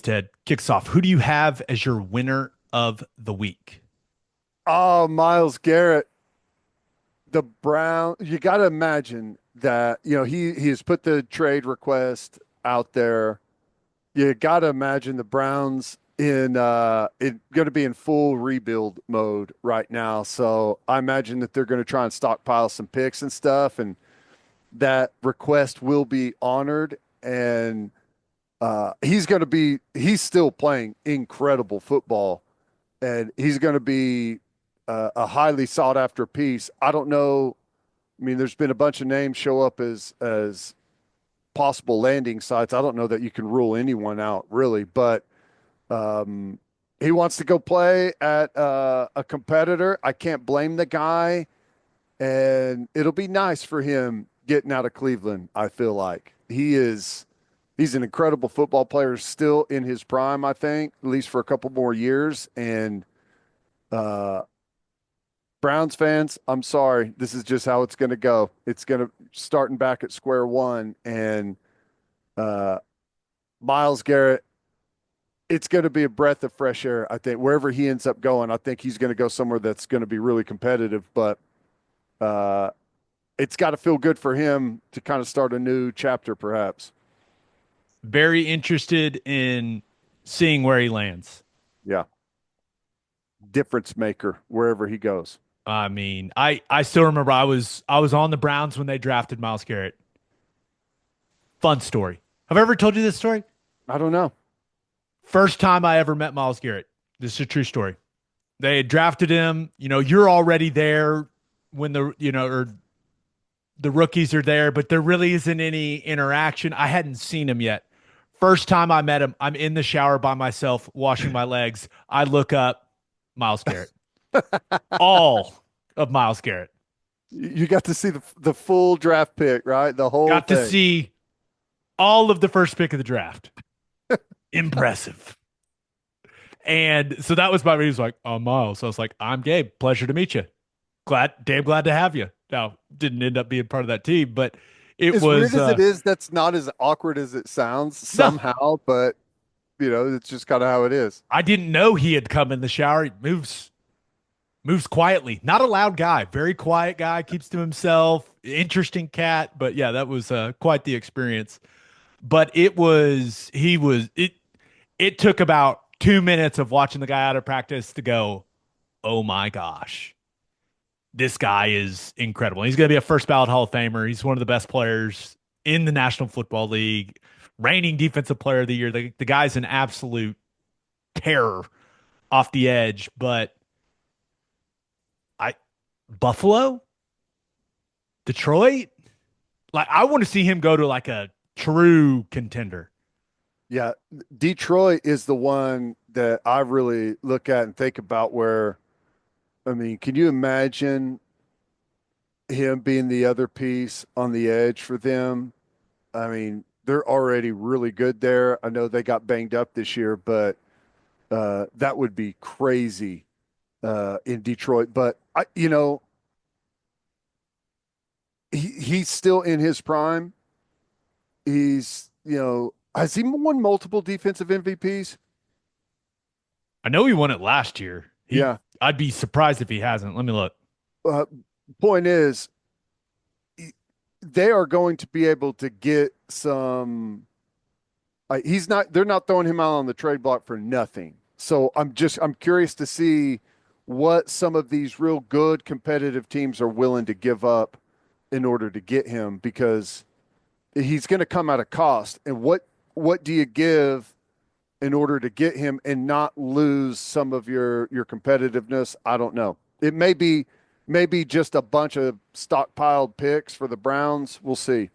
Ted kicks off. Who do you have as your winner of the week? Oh, Myles Garrett, the Brown. You got to imagine that, he has put the trade request out there. You got to imagine the Browns in going to be in full rebuild mode right now. So I imagine that they're going to try and stockpile some picks and stuff, and that request will be honored. And he's still playing incredible football, and he's going to be a highly sought after piece. I don't know. I mean, there's been a bunch of names show up as possible landing sites. I don't know that you can rule anyone out really, but um, he wants to go play at a competitor. I can't blame the guy, and it'll be nice for him getting out of Cleveland. I feel like he's an incredible football player, still in his prime. I think at least for a couple more years, and uh, Browns fans, I'm sorry. This is just how it's going to go. It's going to starting back at square one, and uh, Myles Garrett. It's going to be a breath of fresh air. I think wherever he ends up going, I think he's going to go somewhere that's going to be really competitive. But uh, it's got to feel good for him to kind of start a new chapter, perhaps. Very interested in seeing where he lands. Yeah, difference maker wherever he goes. I mean, I still remember I was on the Browns when they drafted Myles Garrett. Fun story. Have I ever told you this story? I don't know. First time I ever met Myles Garrett. This is a true story. They had drafted him. You're already there when or the rookies are there, but there really isn't any interaction. I hadn't seen him yet. First time I met him, I'm in the shower by myself, washing my legs. I look up, Myles Garrett. All of Myles Garrett. You got to see the full draft pick, right? The whole Got to thing. see all of the first pick of the draft. Impressive. And so that was my, he was like, oh, Miles. I was like, I'm Gabe. Pleasure to meet you. Damn glad to have you. Now, didn't end up being part of that team, but it As weird was, as it is, that's not as awkward as it sounds no, somehow, but it's just kind of how it is. I didn't know he had come in the shower. He moves quietly. Not a loud guy, very quiet guy, keeps to himself. Interesting cat, but yeah, that was quite the experience. But it took about 2 minutes of watching the guy out of practice to go, oh my gosh, this guy is incredible. He's going to be a first ballot Hall of Famer. He's one of the best players in the National Football League, reigning defensive player of the year. The guy's an absolute terror off the edge, but I Buffalo, Detroit, like I want to see him go to like a true contender. Yeah, Detroit is the one that I really look at and think about where, I mean, can you imagine him being the other piece on the edge for them? I mean, they're already really good there. I know they got banged up this year, but that would be crazy in Detroit. But he's still in his prime. Has he won multiple defensive MVPs? I know he won it last year. Yeah. I'd be surprised if he hasn't. Let me look. Uh, Point is, they are going to be able to get some. He's not. They're not throwing him out on the trade block for nothing. So I'm curious to see what some of these real good competitive teams are willing to give up in order to get him, because he's going to come at a cost. And what do you give in order to get him and not lose some of your competitiveness? I don't know. It maybe just a bunch of stockpiled picks for the Browns. We'll see.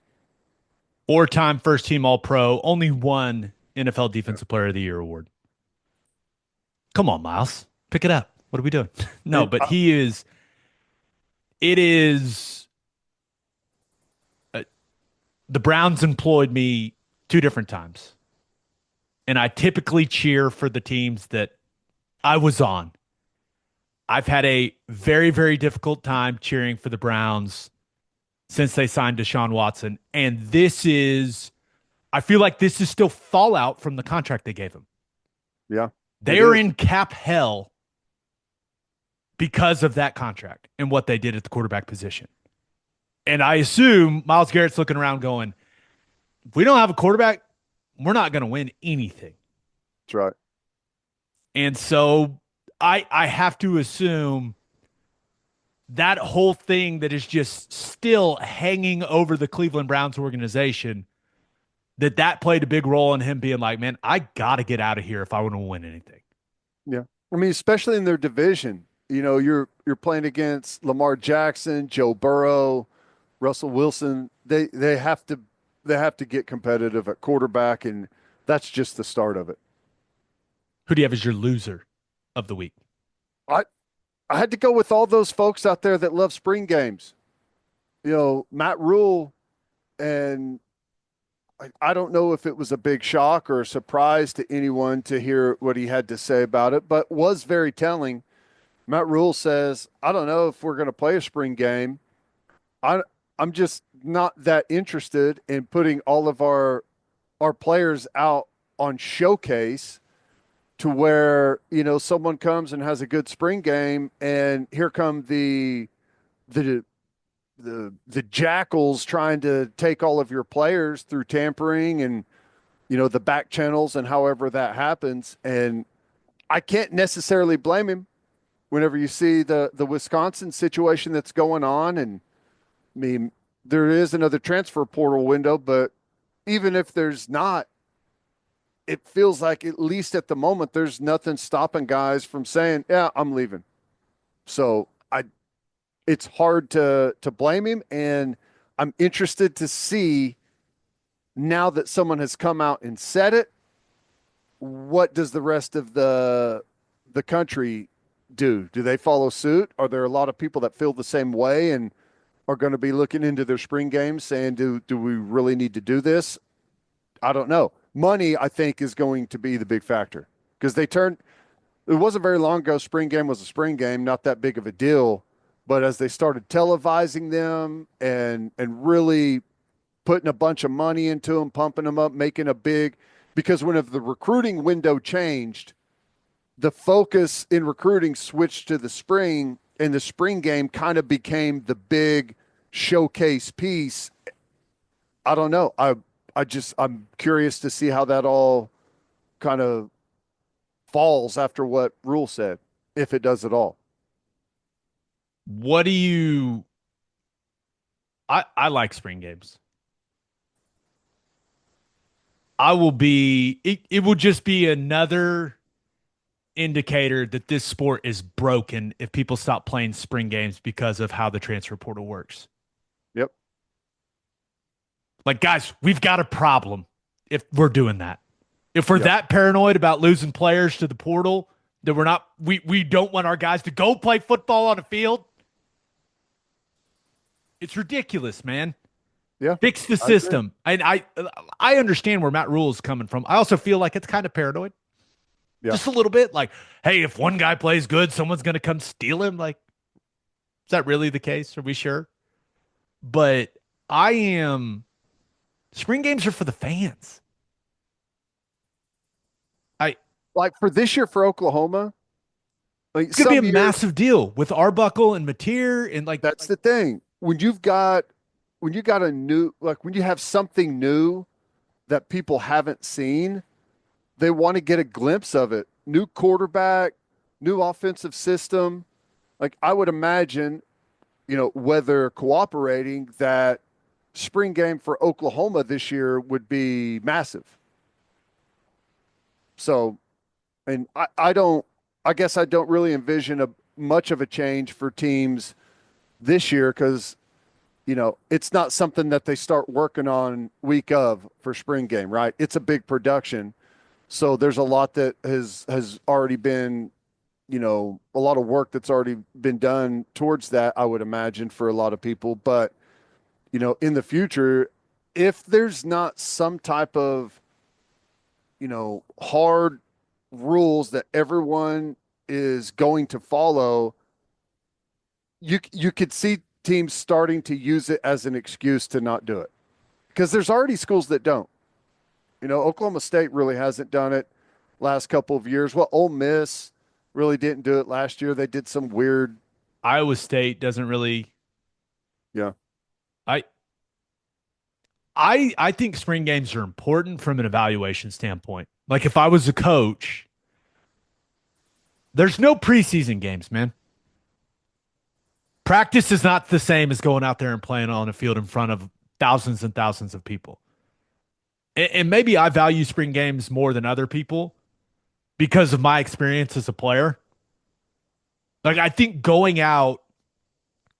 Four-time first team All Pro, only one NFL Defensive Player of the Year award. Come on, Miles, pick it up. What are we doing? No, And but he is. It is. Uh, the Browns employed me two different times, and I typically cheer for the teams that I was on. I've had a very, very difficult time cheering for the Browns since they signed Deshaun Watson. And I feel like this is still fallout from the contract they gave him. Yeah, They it are is. in cap hell because of that contract and what they did at the quarterback position. And I assume Myles Garrett's looking around going, if we don't have a quarterback, we're not going to win anything. That's right. And so I have to assume that whole thing that is just still hanging over the Cleveland Browns organization, that played a big role in him being like, man, I got to get out of here if I want to win anything. Yeah. I mean, especially in their division. You're playing against Lamar Jackson, Joe Burrow, Russell Wilson. They have to get competitive at quarterback, and that's just the start of it. Who do you have as your loser of the week? I I had to go with all those folks out there that love spring games. Matt Rhule, and I don't know if it was a big shock or a surprise to anyone to hear what he had to say about it, but was very telling. Matt Rhule says, I don't know if we're going to play a spring game. I I'm just not that interested in putting all of our players out on showcase to where, someone comes and has a good spring game and here come the the jackals trying to take all of your players through tampering and the back channels and however that happens. And I can't necessarily blame him whenever you see the Wisconsin situation that's going on. And I mean, there is another transfer portal window, but even if there's not, it feels like at least at the moment there's nothing stopping guys from saying, "Yeah, I'm leaving." So it's hard to blame him, and I'm interested to see now that someone has come out and said it. What does the rest of the country do? Do they follow suit? Are there a lot of people that feel the same way and are going to be looking into their spring games saying, do we really need to do this? I don't know. Money, I think, is going to be the big factor because it wasn't very long ago. Spring game was a spring game, not that big of a deal. But as they started televising them and really putting a bunch of money into them, pumping them up, making a big, because whenever the recruiting window changed, the focus in recruiting switched to the spring, and the spring game kind of became the big showcase piece. I don't know. I'm curious to see how that all kind of falls after what Rule said, if it does at all. What do you I like spring games. It will just be another indicator that this sport is broken if people stop playing spring games because of how the transfer portal works. Yep. Like, guys, we've got a problem if we're doing that. If we're Yep. that paranoid about losing players to the portal, that we don't want our guys to go play football on a field. It's ridiculous, man. Yeah. Fix the I agree. system. And I understand where Matt Rule is coming from. I also feel like it's kind of paranoid. Yeah. Just a little bit. Like, hey, if one guy plays good, someone's gonna come steal him. Like, is that really the case? Are we sure? But I am spring games are for the fans. I Like for this year for Oklahoma, like It's gonna be a some years, massive deal with Arbuckle and Mateer and that's the thing. When you got a new, like when you have something new that people haven't seen, they want to get a glimpse of it. New quarterback, new offensive system. Like I would imagine, whether cooperating, that spring game for Oklahoma this year would be massive. So, and I guess I don't really envision a much of a change for teams this year because, it's not something that they start working on week of for spring game, right? It's a big production. So there's a lot that has already been, a lot of work that's already been done towards that, I would imagine, for a lot of people. But, in the future, if there's not some type of, hard rules that everyone is going to follow, you could see teams starting to use it as an excuse to not do it. Because there's already schools that don't. Oklahoma State really hasn't done it. last couple of years. Well, Ole Miss really didn't do it last year. They did some weird, Iowa State doesn't really. yeah, I I think spring games are important from an evaluation standpoint. Like if I was a coach, there's no preseason games, man. Practice is not the same as going out there and playing on a field in front of thousands and thousands of people. And maybe I value spring games more than other people because of my experience as a player. Like I think going out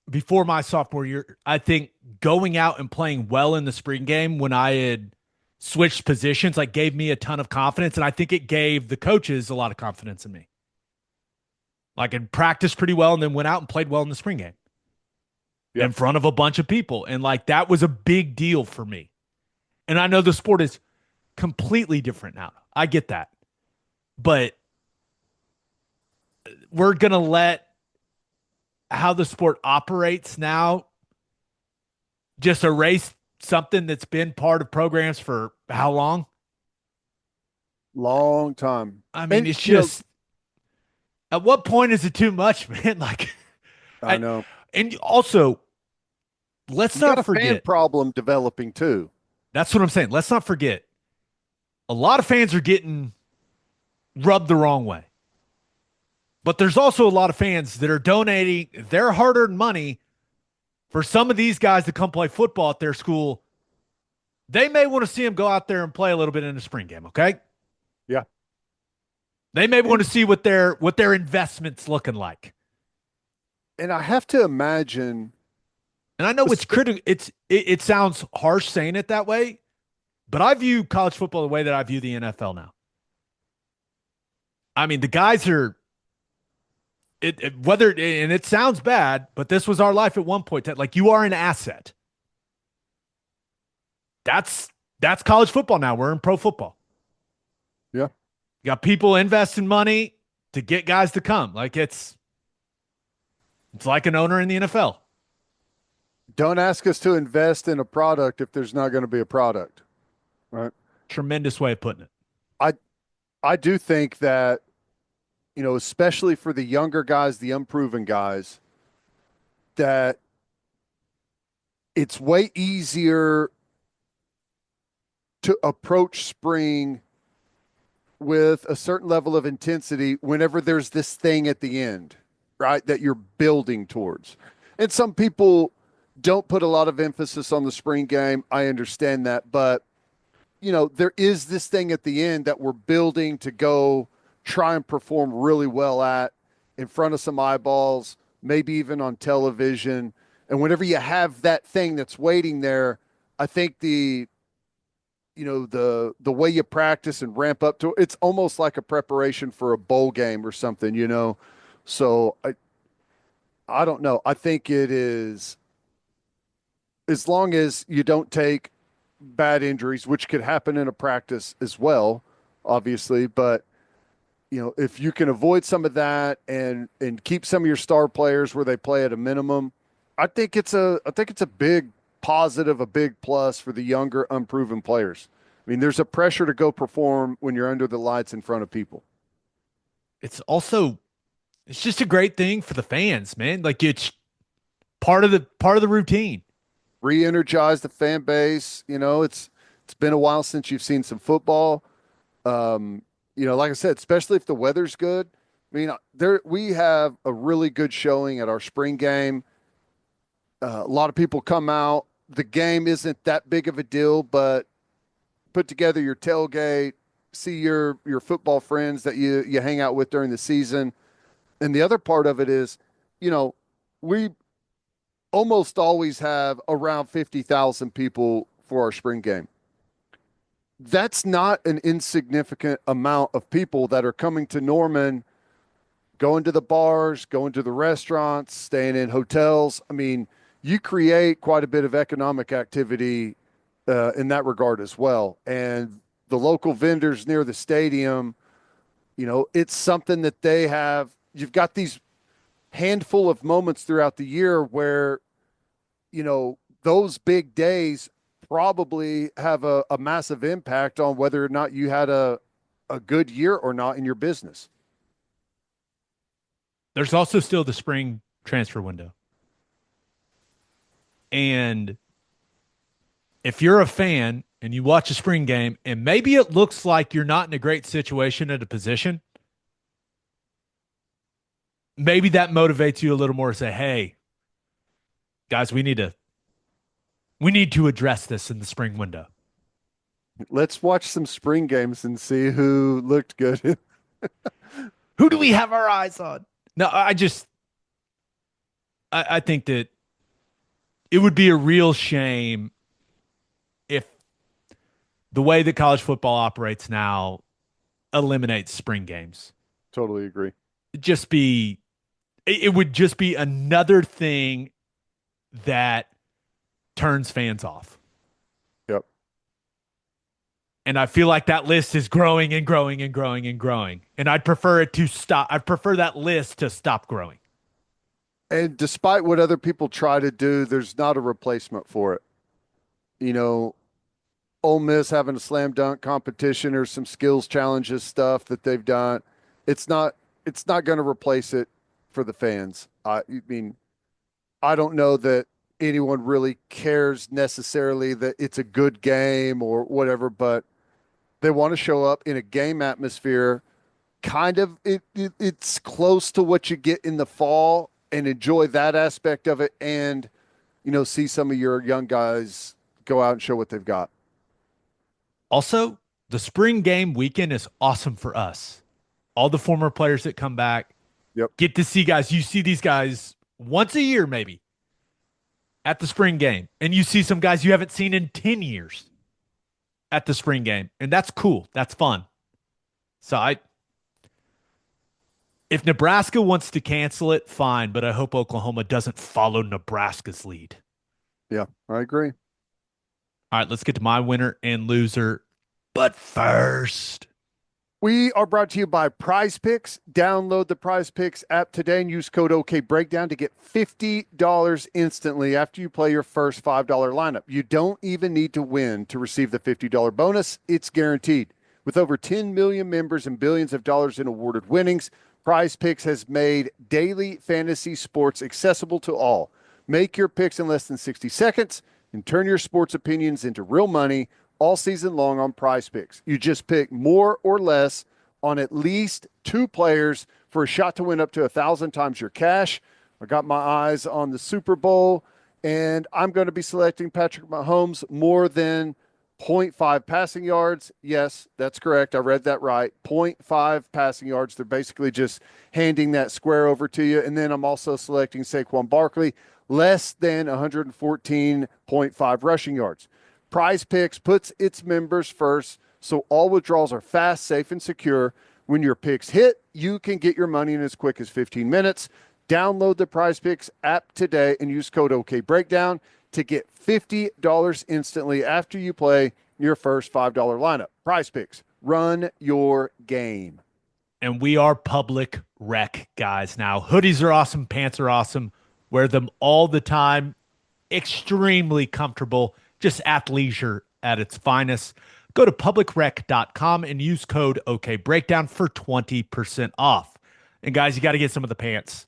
before my sophomore year, I think going out and playing well in the spring game when I had switched positions like gave me a ton of confidence, and I think it gave the coaches a lot of confidence in me. Like I practiced pretty well and then went out and played well in the spring game yeah. in front of a bunch of people. And like that was a big deal for me. And I know the sport is completely different now. I get that. But we're going to let how the sport operates now just erase something that's been part of programs for how long? Long time. I mean, And, it's just at what point is it too much, man? Like, I I, know and also, let's you got not a fan forget problem developing too. that's what I'm saying. Let's not forget a lot of fans are getting rubbed the wrong way. But there's also a lot of fans that are donating their hard earned money for some of these guys to come play football at their school. They may want to see them go out there and play a little bit in the spring game, okay? Yeah. They may want And, to see what their investment's looking like. and I have to imagine, And I know it's critical. It sounds harsh saying it that way, but I view college football the way that I view the NFL now. I mean, the guys are whether and it sounds bad, but this was our life at one point. Like you are an asset. That's college football now. We're in pro football. yeah, You got people investing money to get guys to come. Like it's like an owner in the NFL. don't ask us to invest in a product if there's not going to be a product, right? Tremendous way of putting it. I I do think that, especially for the younger guys, the unproven guys, that it's way easier to approach spring with a certain level of intensity whenever there's this thing at the end, right? That you're building towards. And some people don't put a lot of emphasis on the spring game. I understand that. But, there is this thing at the end that we're building to go try and perform really well at in front of some eyeballs, maybe even on television. And whenever you have that thing that's waiting there, I think the way you practice and ramp up to it's almost like a preparation for a bowl game or something. So I don't know. I think it is, as long as you don't take bad injuries, which could happen in a practice as well, obviously, but if you can avoid some of that and keep some of your star players where they play at a minimum, I think it's a big positive, a big plus for the younger, unproven players. I mean, there's a pressure to go perform when you're under the lights in front of people. It's just a great thing for the fans, man. Like it's part of the routine. Re-energize the fan base. It's been a while since you've seen some football. Like I said, especially if the weather's good. I mean, we have a really good showing at our spring game. A lot of people come out. The game isn't that big of a deal, but put together your tailgate, see your football friends that you hang out with during the season. And the other part of it is, we almost always have around 50,000 people for our spring game. That's not an insignificant amount of people that are coming to Norman, going to the bars, going to the restaurants, staying in hotels. I mean, you create quite a bit of economic activity in that regard as well. And the local vendors near the stadium, it's something that they have. You've got these handful of moments throughout the year where, those big days probably have a massive impact on whether or not you had a good year or not in your business. There's also still the spring transfer window. And if you're a fan and you watch a spring game and maybe it looks like you're not in a great situation at a position, maybe that motivates you a little more to say, hey, guys, we need to address this in the spring window. Let's watch some spring games and see who looked good. Who do we have our eyes on? No, I think that it would be a real shame if the way that college football operates now eliminates spring games. Totally agree. It'd just be it would just be another thing that turns fans off. Yep. And I feel like that list is growing and growing and growing and growing. And I'd prefer it to stop. I'd prefer that list to stop growing. And despite what other people try to do, there's not a replacement for it. You know, Ole Miss having a slam dunk competition or some skills challenges stuff that they've done. It's not it's not going to replace it for the fans. I mean, I don't know that anyone really cares necessarily that it's a good game or whatever, but they want to show up in a game atmosphere. Kind of it's close to what you get in the fall and enjoy that aspect of it and see some of your young guys go out and show what they've got. Also, the spring game weekend is awesome for us. All the former players that come back Yep. get to see guys. You see these guys once a year, maybe at the spring game, and you see some guys you haven't seen in 10 years at the spring game. And that's cool. That's fun. So if Nebraska wants to cancel it, fine, but I hope Oklahoma doesn't follow Nebraska's lead. Yeah, I agree. All right, let's get to my winner and loser. But first, We are brought to you by Prize Picks. Download the Prize Picks app today and use code OK Breakdown to get $50 instantly after you play your first $5 lineup. You don't even need to win to receive the $50 bonus. It's guaranteed. With over 10 million members and billions of dollars in awarded winnings, Prize Picks has made daily fantasy sports accessible to all. Make your picks in less than 60 seconds and turn your sports opinions into real money all season long on Prize Picks. You just pick more or less on at least two players for a shot to win up to 1,000 times your cash. I got my eyes on the Super Bowl, and I'm going to be selecting Patrick Mahomes more than zero point 0.5 passing yards. Yes, that's correct. I read that right. 0.5 passing yards. They're basically just handing that square over to you. And then I'm also selecting Saquon Barkley, less than 114.5 rushing yards. Prize Picks puts its members first, so all withdrawals are fast, safe, and secure. When your picks hit, you can get your money in as quick as 15 minutes. Download the Prize Picks app today and use code OK Breakdown to get $50 instantly after you play your first $5 lineup. Prize Picks, run your game. and we are public rec guys now. Hoodies are awesome, pants are awesome. Wear them all the time. Extremely comfortable, just athleisure at its finest. Go to publicrec.com and use code OK Breakdown for 20% off. And guys, you got to get some of the pants.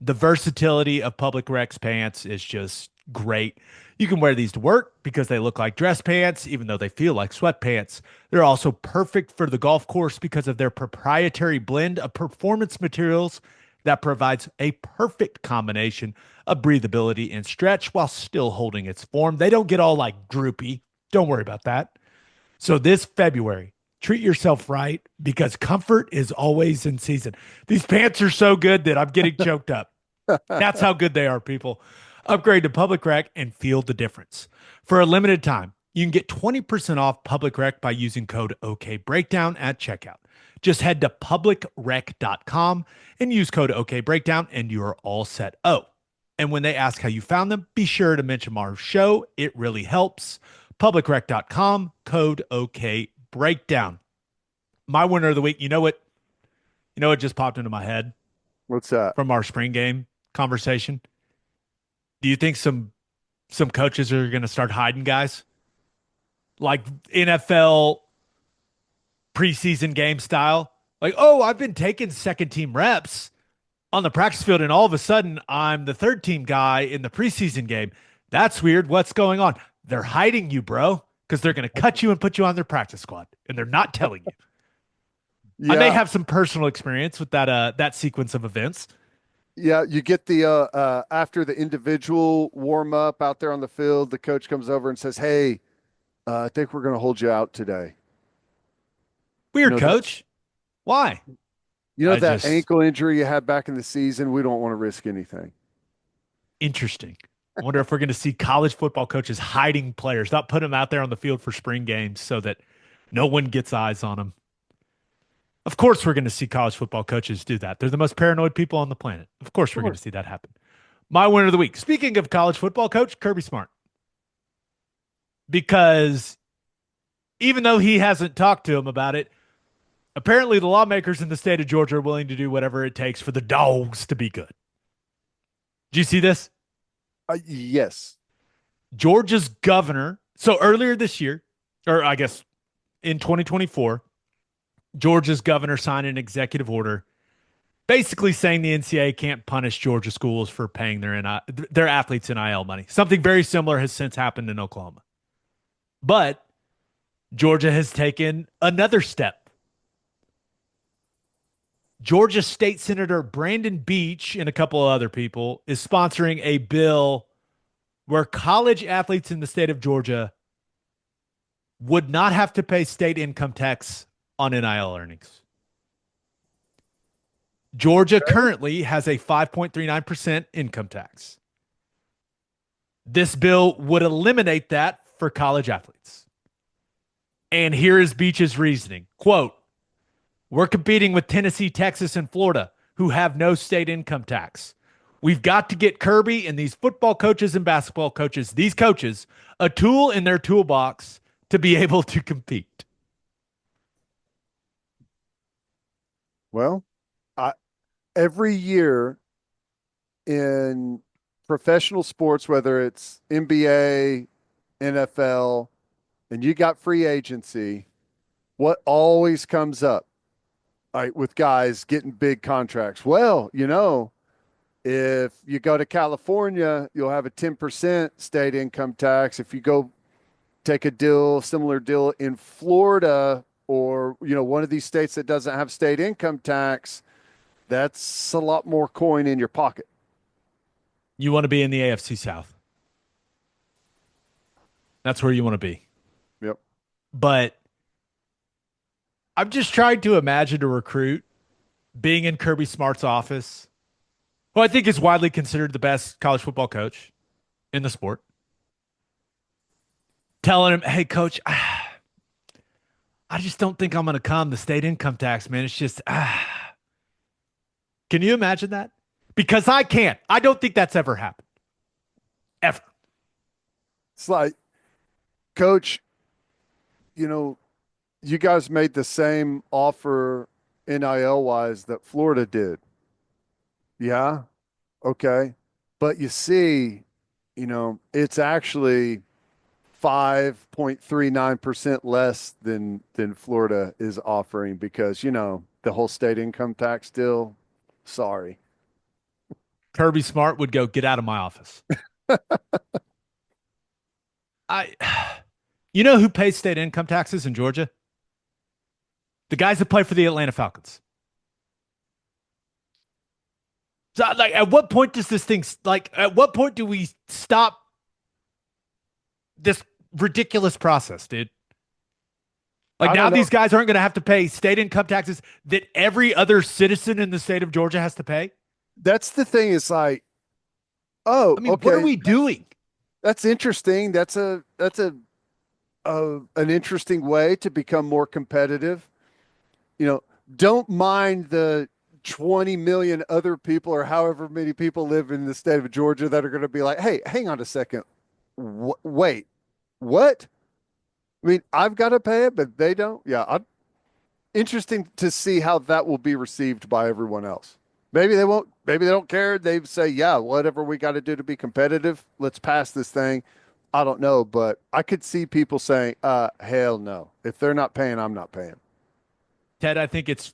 The versatility of Public Rec's pants is just great. You can wear these to work because they look like dress pants, even though they feel like sweatpants. They're also perfect for the golf course because of their proprietary blend of performance materials that provides a perfect combination of breathability and stretch while still holding its form. They don't get all like droopy. Don't worry about that. So this February, treat yourself right because comfort is always in season. These pants are so good that I'm getting choked up. That's how good they are, people. Upgrade to Public Rec and feel the difference. For a limited time, you can get 20% off Public Rec by using code OK Breakdown at checkout. Just head to publicrec.com and use code OK Breakdown and you're all set. Oh, and when they ask how you found them, be sure to mention our show. It really helps. Publicrec.com, code OK Breakdown. My winner of the week, you know what? You know what just popped into my head What's that? from our spring game conversation? Do you think some coaches are going to start hiding guys? Like NFL preseason game style. Like, oh, I've been taking second team reps on the practice field, and all of a sudden I'm the third team guy in the preseason game. That's weird. What's going on? They're hiding you, bro, because they're going to cut you and put you on their practice squad, and they're not telling you. I may Yeah, have some personal experience with that sequence of events. yeah. You get the after the individual warm up out there on the field, the coach comes over and says, "Hey, I think we're going to hold you out today." You Weird, know that coach. Why? you know I that just ankle injury you had back in the season. We don't want to risk anything. interesting. I wonder if we're going to see college football coaches hiding players, not putting them out there on the field for spring games so that no one gets eyes on them. Of course, we're going to see college football coaches do that. They're the most paranoid people on the planet. Of course, we're going Sure. to see that happen. My winner of the week. Speaking of college football coach, Kirby Smart, because even though he hasn't talked to him about it, apparently the lawmakers in the state of Georgia are willing to do whatever it takes for the dogs to be good. Do you see this? Yes. Georgia's governor. So earlier this year, or I guess in 2024, Georgia's governor signed an executive order basically saying the NCAA can't punish Georgia schools for paying their athletes NIL money. Something very similar has since happened in Oklahoma. But Georgia has taken another step. Georgia State Senator Brandon Beach and a couple of other people is sponsoring a bill where college athletes in the state of Georgia would not have to pay state income tax on NIL earnings. Georgia currently has a 5.39% income tax. This bill would eliminate that for college athletes. And here is Beach's reasoning. Quote, we're competing with Tennessee, Texas, and Florida, who have no state income tax. We've got to get Kirby and these football coaches and basketball coaches, these coaches, a tool in their toolbox to be able to compete. Well, I, every year in professional sports, whether it's NBA, NFL, and you got free agency, what always comes up, right, with guys getting big contracts? Well, if you go to California, you'll have a 10% state income tax. If you go take a similar deal in Florida or, one of these states that doesn't have state income tax, that's a lot more coin in your pocket. You want to be in the AFC South. That's where you want to be. Yep. But I'm just trying to imagine a recruit being in Kirby Smart's office, who I think is widely considered the best college football coach in the sport, telling him, hey, coach, I just don't think I'm going to come. The state income tax, man, it's just, Can you imagine that? Because I can't. I don't think that's ever happened. Ever. It's like, coach, you guys made the same offer NIL wise that Florida did. Yeah. Okay. But you see, it's actually 5.39% less than Florida is offering because, the whole state income tax deal. Sorry. Kirby Smart would go, get out of my office. I, you know who pays state income taxes in Georgia? The guys that play for the Atlanta Falcons. So, like, at what point does this thing, like, at what point do we stop this ridiculous process, dude? Like, I now don't know. these guys aren't going to have to pay state income taxes that every other citizen in the state of Georgia has to pay? That's the thing. It's like, oh, I mean, what are okay, we doing? that's interesting. That's an interesting way to become more competitive. Don't mind the 20 million other people or however many people live in the state of Georgia that are going to be like, hey, hang on a second. Wait, what? I mean, I've got to pay it, but they don't. Yeah, interesting to see how that will be received by everyone else. Maybe they won't. Maybe they don't care. They say, yeah, whatever we got to do to be competitive, let's pass this thing. I don't know, but I could see people saying, hell no. If they're not paying, I'm not paying. Ted, I think it's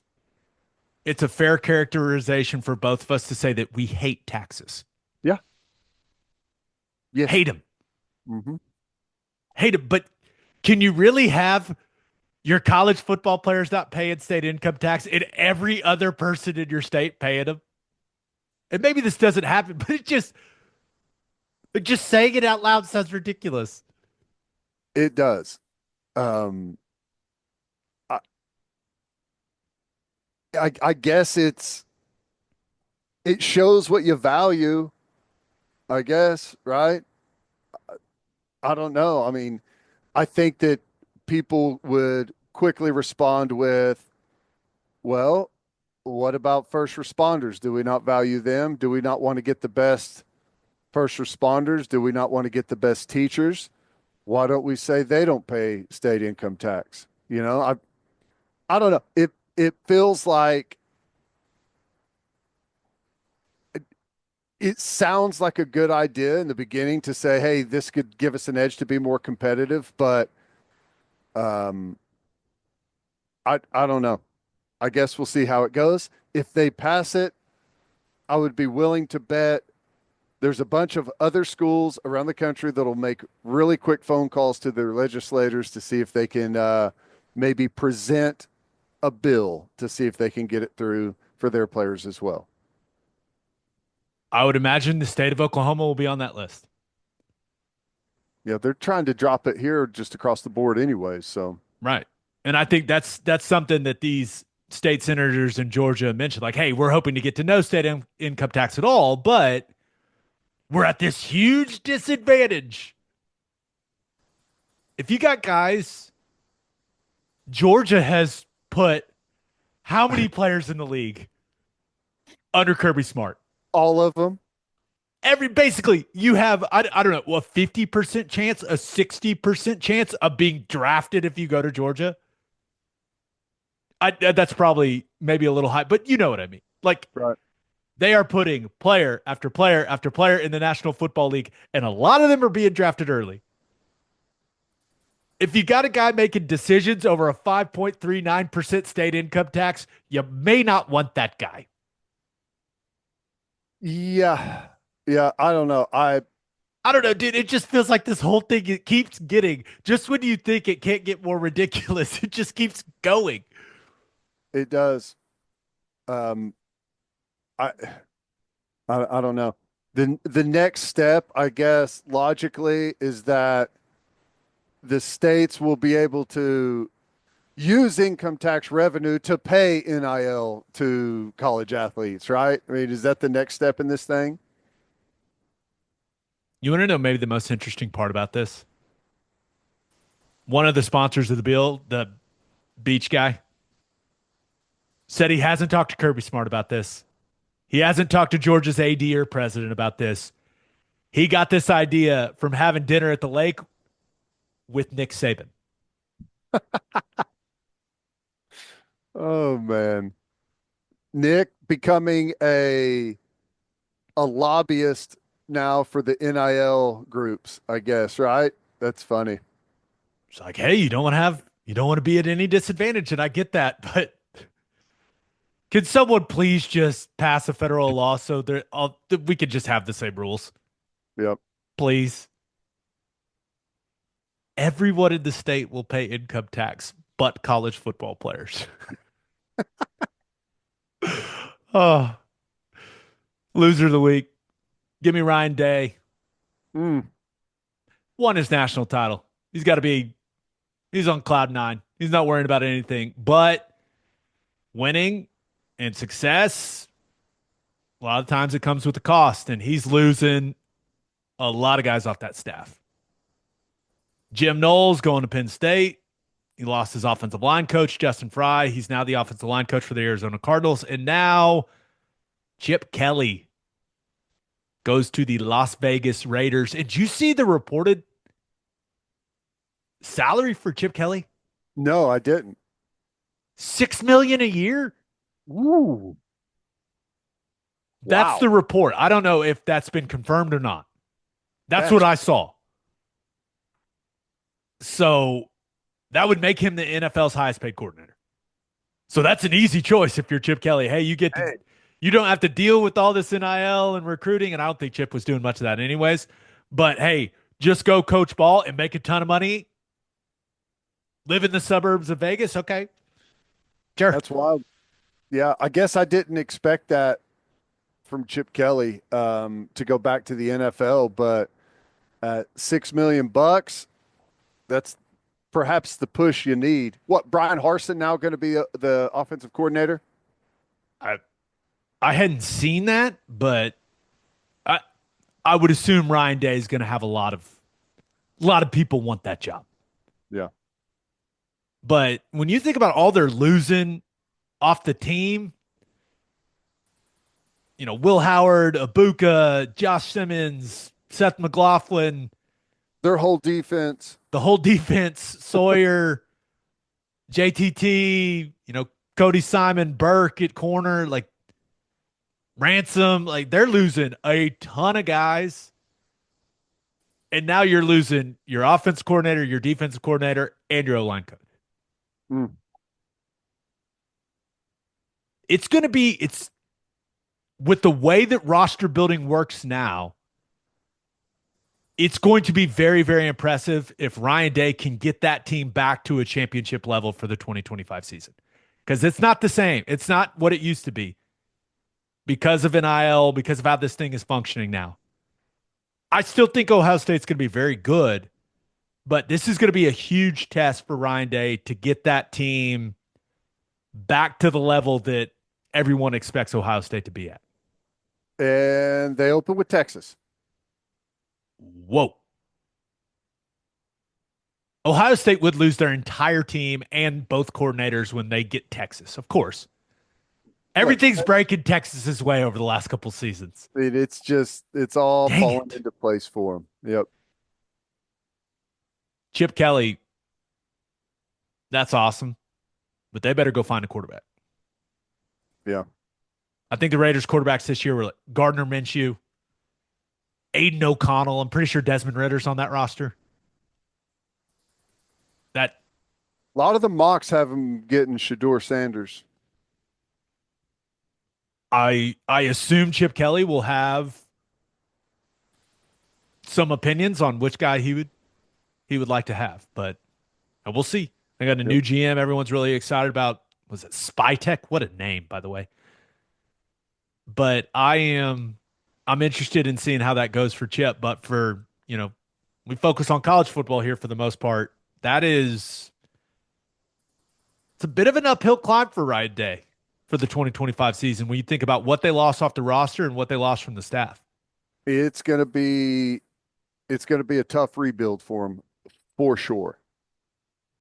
a fair characterization for both of us to say that we hate taxes. Yeah. Yes. Hate them. Hmm. Hate them. But can you really have your college football players not paying state income tax and every other person in your state paying them? And maybe this doesn't happen, but just saying it out loud sounds ridiculous. It does. Um, I, I guess it shows what you value, I guess, right? I don't know. I mean, I think that people would quickly respond with, well, what about first responders? Do we not value them? Do we not want to get the best first responders? Do we not want to get the best teachers? Why don't we say they don't pay state income tax? I don't know. It feels like it sounds like a good idea in the beginning to say, hey, this could give us an edge to be more competitive, but um I don't know. I guess we'll see how it goes. If they pass it, I would be willing to bet there's a bunch of other schools around the country that'll make really quick phone calls to their legislators to see if they can maybe present a bill to see if they can get it through for their players as well. I would imagine the state of Oklahoma will be on that list. Yeah, they're trying to drop it here just across the board anyway. So Right. And I think that's something that these state senators in Georgia mentioned. Like, hey, we're hoping to get to no income tax at all, but we're at this huge disadvantage. If you got guys, Georgia has put how many players in the league under Kirby Smart? all of them. Every basically you have I don't know a 50% chance, a 60% chance of being drafted if you go to Georgia. That's probably maybe a little high, but you know what I mean. Like Right. they are putting player after player after player in the National Football League, and a lot of them are being drafted early. If you got a guy making decisions over a 5.39% state income tax, you may not want that guy. Yeah. Yeah. I don't know. I don't know, dude. It just feels like this whole thing it keeps getting just when you think it can't get more ridiculous, it just keeps going. It does. Um, I, I don't know. The next step, I guess, logically, is that the states will be able to use income tax revenue to pay NIL to college athletes, right? I mean, is that the next step in this thing? You want to know maybe the most interesting part about this? One of the sponsors of the bill, the beach guy, said he hasn't talked to Kirby Smart about this. He hasn't talked to Georgia's AD or president about this. He got this idea from having dinner at the lake with Nick Saban. Oh man. Nick becoming a lobbyist now for the NIL groups, I guess, right? That's funny. It's like, hey, you don't want to be at any disadvantage, and I get that, but can someone please just pass a federal law so we could just have the same rules, Yep. please? Everyone in the state will pay income tax, but college football players. Oh, loser of the week. Give me Ryan Day. Mm. Won his national title. He's got to be, he's on cloud nine. He's not worrying about anything, but winning and success, a lot of times it comes with a cost, and he's losing a lot of guys off that staff. Jim Knowles going to Penn State. He lost his offensive line coach, Justin Fry. He's now the offensive line coach for the Arizona Cardinals. And now Chip Kelly goes to the Las Vegas Raiders. And did you see the reported salary for Chip Kelly? No, I didn't. $6 million a year. Ooh. That's Wow. the report. I don't know if that's been confirmed or not. That's what That's I saw. So that would make him the NFL's highest paid coordinator. So that's an easy choice if you're Chip Kelly. Hey, Hey, you don't have to deal with all this NIL and recruiting. And I don't think Chip was doing much of that anyways. But hey, just go coach ball and make a ton of money. Live in the suburbs of Vegas. Okay. Sure. that's wild. Yeah, I guess I didn't expect that from Chip Kelly to go back to the NFL, but at $6 million, that's perhaps the push you need. What, Brian Harsin now going to be the offensive coordinator? I I hadn't seen that, but I I would assume Ryan Day is going to have a lot of people want that job. Yeah. But when you think about all they're losing off the team, Will Howard, Abuka, Josh Simmons, Seth McLaughlin, Their whole defense. the whole defense, Sawyer, JTT, Cody Simon, Burke at corner, like Ransom, like they're losing a ton of guys. And now you're losing your offense coordinator, your defensive coordinator, and your O-line coach. Mm. It's with the way that roster building works now, it's going to be very, very impressive if Ryan Day can get that team back to a championship level for the 2025 season. Because it's not the same. It's not what it used to be because of NIL, because of how this thing is functioning now. I still think Ohio State's going to be very good, but this is going to be a huge test for Ryan Day to get that team back to the level that everyone expects Ohio State to be at. And they open with Texas. Whoa. Ohio State would lose their entire team and both coordinators when they get Texas, of course. Look, Everything's breaking Texas's way over the last couple seasons. it's all Dang falling it. into place for them. Yep. Chip Kelly, that's awesome, but they better go find a quarterback. Yeah. I think the Raiders quarterbacks this year were like Gardner Minshew, Aiden O'Connell. I'm pretty sure Desmond Ritter's on that roster. That A lot of the mocks have them getting Shador Sanders. I assume Chip Kelly will have some opinions on which guy he would like to have, but we'll see. They got a Yep. new GM. Everyone's really excited about. Was it Spytech? What a name, by the way. But I'm interested in seeing how that goes for Chip. But we focus on college football here for the most part. It's a bit of an uphill climb for Ryan Day for the 2025 season when you think about what they lost off the roster and what they lost from the staff. It's gonna be a tough rebuild for them for sure.